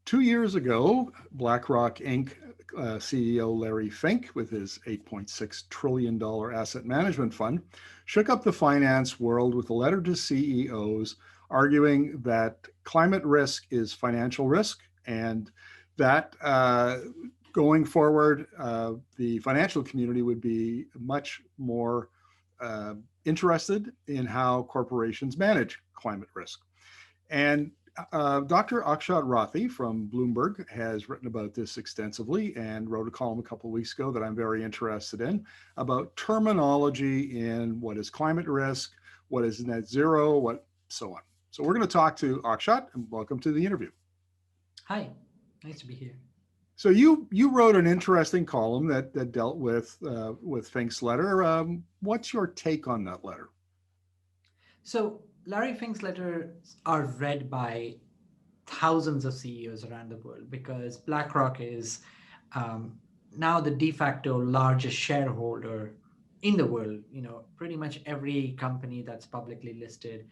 2 years ago, BlackRock Inc. CEO Larry Fink, with his $8.6 trillion asset management fund, shook up the finance world with a letter to CEOs arguing that climate risk is financial risk and that going forward, the financial community would be much more interested in how corporations manage climate risk. And Dr. Akshat Rathi from Bloomberg has written about this extensively and wrote a column a couple of weeks ago that I'm very interested in about terminology in what is climate risk, what is net zero, what so on. So we're going to talk to Akshat, and welcome to the interview. Hi, nice to be here. So you wrote an interesting column that dealt with Fink's letter. What's your take on that letter? So Larry Fink's letters are read by thousands of CEOs around the world because BlackRock is now the de facto largest shareholder in the world. You know, pretty much every company that's publicly listed,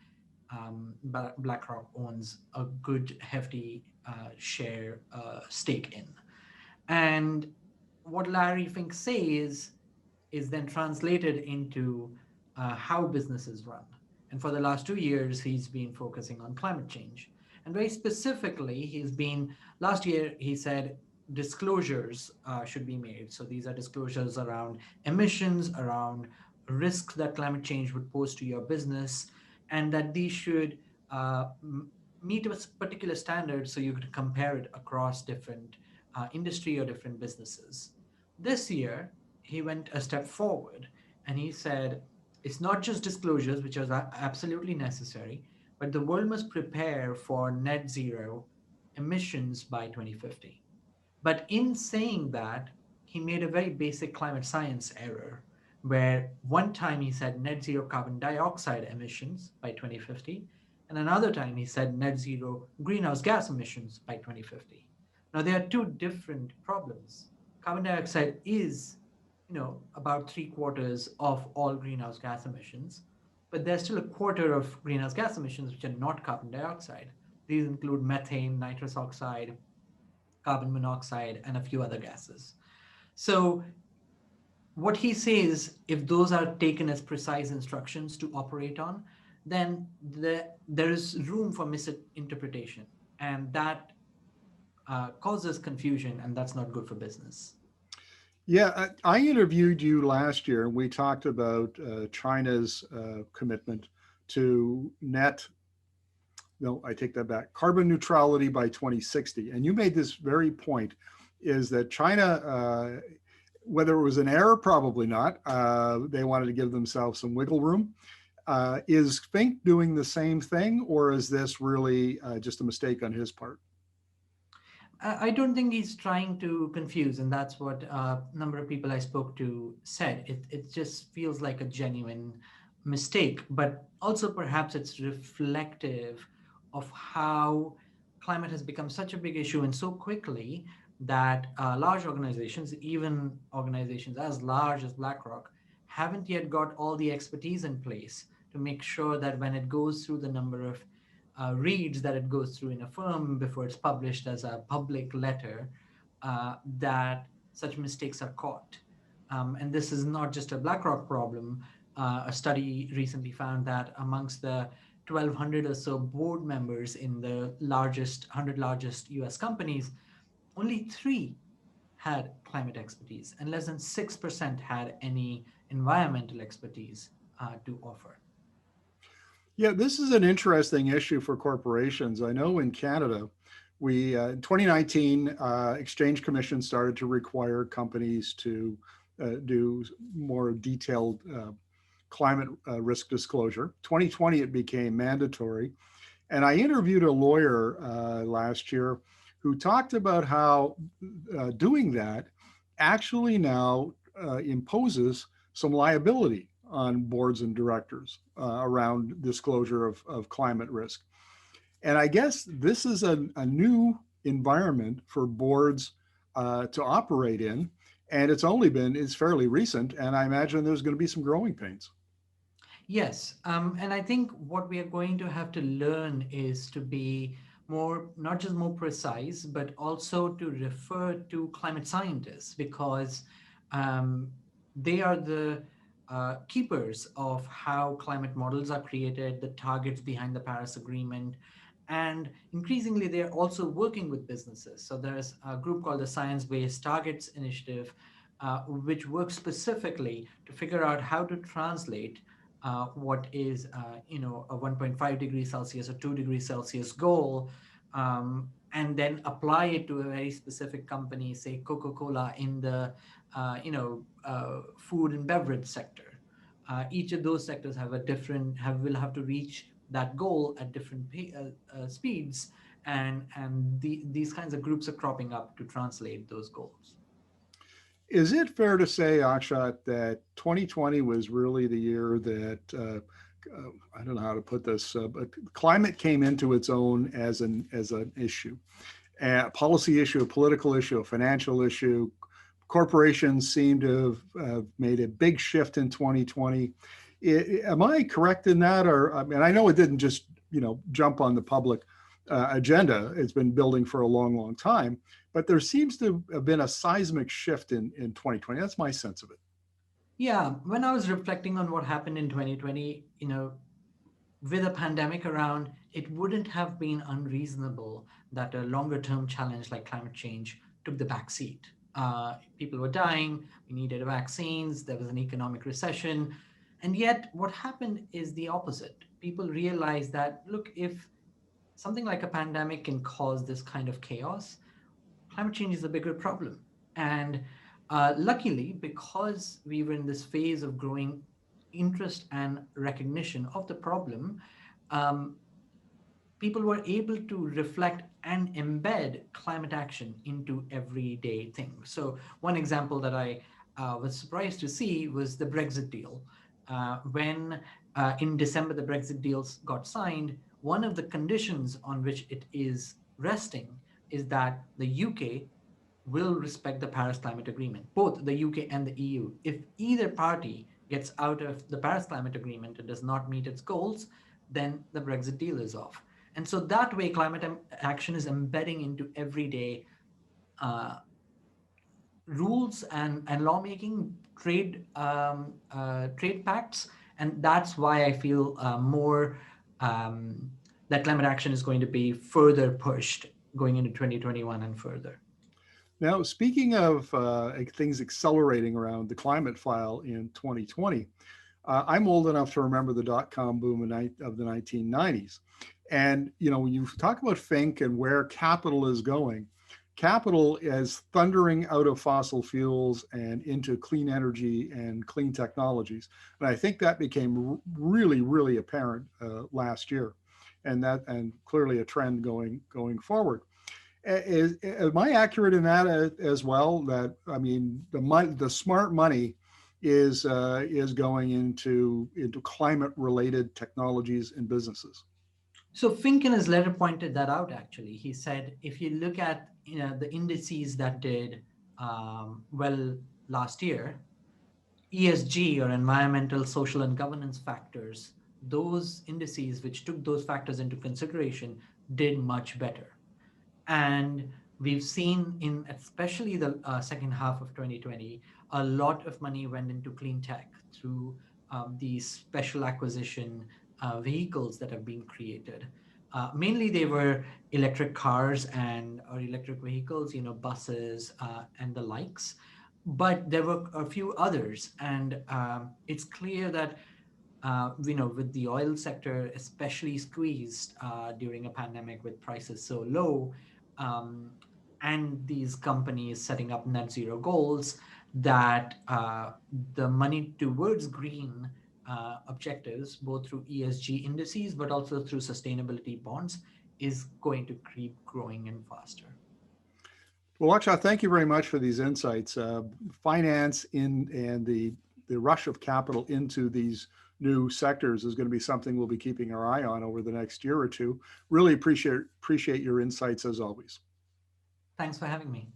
BlackRock owns a good hefty share stake in. And what Larry Fink says is then translated into how businesses run. And for the last 2 years, he's been focusing on climate change. And very specifically, last year, he said disclosures should be made. So these are disclosures around emissions, around risks that climate change would pose to your business, and that these should meet a particular standard so you could compare it across different industry or different businesses. This year, he went a step forward and he said it's not just disclosures, which are absolutely necessary, but the world must prepare for net zero emissions by 2050. But in saying that, he made a very basic climate science error where one time he said net zero carbon dioxide emissions by 2050, and another time he said net zero greenhouse gas emissions by 2050. Now, there are two different problems. Carbon dioxide is, about three-quarters of all greenhouse gas emissions, but there's still a quarter of greenhouse gas emissions which are not carbon dioxide. These include methane, nitrous oxide, carbon monoxide, and a few other gases. So what he says, if those are taken as precise instructions to operate on, then there is room for misinterpretation, and that causes confusion, and that's not good for business. Yeah, I interviewed you last year, and we talked about China's commitment to no, I take that back, carbon neutrality by 2060. And you made this very point, is that China, whether it was an error, probably not, they wanted to give themselves some wiggle room. Is Fink doing the same thing, or is this really just a mistake on his part? I don't think he's trying to confuse, and that's what a number of people I spoke to said. It just feels like a genuine mistake, but also perhaps it's reflective of how climate has become such a big issue and so quickly that large organizations, even organizations as large as BlackRock, haven't yet got all the expertise in place to make sure that when it goes through the number of reads that it goes through in a firm before it's published as a public letter, that such mistakes are caught. And this is not just a BlackRock problem. A study recently found that amongst the 1,200 or so board members in the 100 largest US companies, only three had climate expertise, and less than 6% had any environmental expertise to offer. Yeah, this is an interesting issue for corporations. I know in Canada, in 2019, Exchange Commission started to require companies to do more detailed climate risk disclosure. 2020, it became mandatory. And I interviewed a lawyer last year who talked about how doing that actually now imposes some liability on boards and directors around disclosure of climate risk. And I guess this is a new environment for boards to operate in. And it's fairly recent. And I imagine there's going to be some growing pains. Yes. And I think what we are going to have to learn is to be more, not just more precise, but also to refer to climate scientists, because um, they are the keepers of how climate models are created, the targets behind the Paris Agreement, and increasingly they're also working with businesses. So there's a group called the Science Based Targets Initiative, which works specifically to figure out how to translate what is a 1.5 degrees Celsius or 2 degrees Celsius goal, and then apply it to a very specific company, say Coca-Cola in the food and beverage sector. Each of those sectors have a different will have to reach that goal at different speeds, and these kinds of groups are cropping up to translate those goals. Is it fair to say, Akshat, that 2020 was really the year that I don't know how to put this, but climate came into its own as an issue, a policy issue, a political issue, a financial issue. Corporations seem to have made a big shift in 2020. Am I correct in that? Or I mean, I know it didn't just jump on the public agenda. It's been building for a long, long time, but there seems to have been a seismic shift in 2020. That's my sense of it. Yeah, when I was reflecting on what happened in 2020, with a pandemic around, it wouldn't have been unreasonable that a longer term challenge like climate change took the back seat. People were dying, we needed vaccines, there was an economic recession. And yet, what happened is the opposite. People realized that, look, if something like a pandemic can cause this kind of chaos, climate change is a bigger problem. And luckily, because we were in this phase of growing interest and recognition of the problem, um, people were able to reflect and embed climate action into everyday things. So, one example that I was surprised to see was the Brexit deal. When in December the Brexit deals got signed, one of the conditions on which it is resting is that the UK will respect the Paris Climate Agreement, both the UK and the EU. If either party gets out of the Paris Climate Agreement and does not meet its goals, then the Brexit deal is off. And so that way, climate action is embedding into everyday uh, rules and lawmaking, trade pacts, and that's why I feel more that climate action is going to be further pushed going into 2021 and further. Now, speaking of things accelerating around the climate file in 2020, I'm old enough to remember the dot-com boom of the 1990s. And, when you talk about Fink and where capital is going, capital is thundering out of fossil fuels and into clean energy and clean technologies. And I think that became really, really apparent last year. And clearly a trend going forward. Am I accurate in that as well? That I mean, the smart money is going into climate related technologies and businesses. So Fink in his letter pointed that out. Actually, he said if you look at the indices that did well last year, ESG or environmental, social, and governance factors, those indices which took those factors into consideration did much better. And we've seen in especially the second half of 2020, a lot of money went into clean tech through these special acquisition vehicles that have been created. Mainly they were electric cars and or electric vehicles, buses and the likes. But there were a few others, and it's clear that with the oil sector especially squeezed during a pandemic with prices so low, um, and these companies setting up net zero goals, that the money towards green objectives, both through ESG indices but also through sustainability bonds, is going to keep growing and faster. Well, Akshat, thank you very much for these insights. Finance in and the rush of capital into these new sectors is going to be something we'll be keeping our eye on over the next year or two. Really appreciate your insights as always. Thanks for having me.